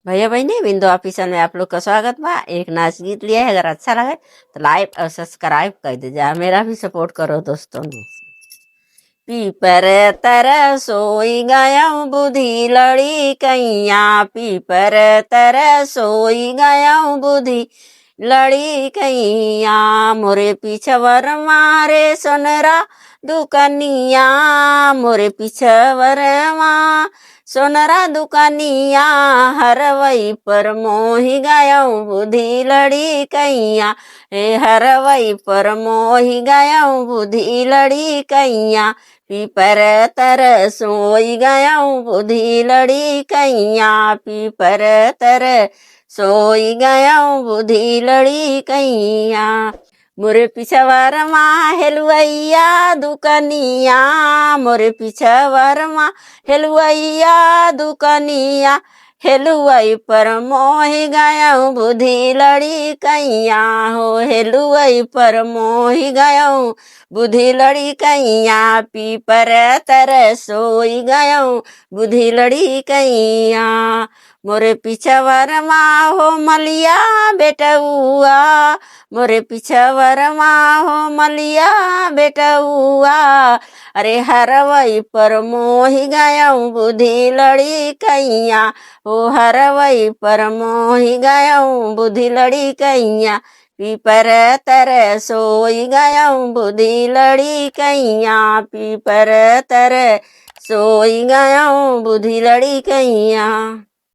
भैया बहनी बिंदु ऑफिसर में आप लोग का स्वागत बा। एक नाच गीत लिया है, अगर अच्छा लगे तो लाइक और सब्सक्राइब कर दीजिए, मेरा भी सपोर्ट करो दोस्तों। पीपर तर सोई गया बुद्धि लड़ी कैया, पीपर तर सोई गया बुद्धि लड़ी कैया, मोरे पिछवर मारे सोनरा दुकनिया, मोरे पिछवर सोनरा दुकनिया, हरवई पर मोही गया बुद्धि लड़ी कैया, हे हरवई पर मोही गया बुद्धि लड़ी कैया, पीपर तर सोई गया बुद्धि लड़ी कैया, पीपर तर सोई गया बुद्धि लड़ी कैया, मोरे पिछवर माँ हेलुआइया दुकनिया, मोरे पिछवर माँ हेलुआइया दुकनिया, हेलुआई पर मोहि गया बुद्धि लड़ी कैया, हो हेलुआई पर मोहि गया बुद्धि लड़ी कैया, पीपर तर सोई गया बुद्धि लड़ी कैया, मोरे पिछवर माँ हो मलिया बेटउआ, मोरे पिछवर माँ हो मलिया बेटउआ, अरे हरवई पर मोहि गया बुद्धि लड़ी कैया, हो हरवई पर मोहि गया बुद्धि लड़ी कैया, पीपर तर सोई गया बुद्धि लड़ी कैया, पीपर तर सोई गया बुद्धि लड़ी कैया।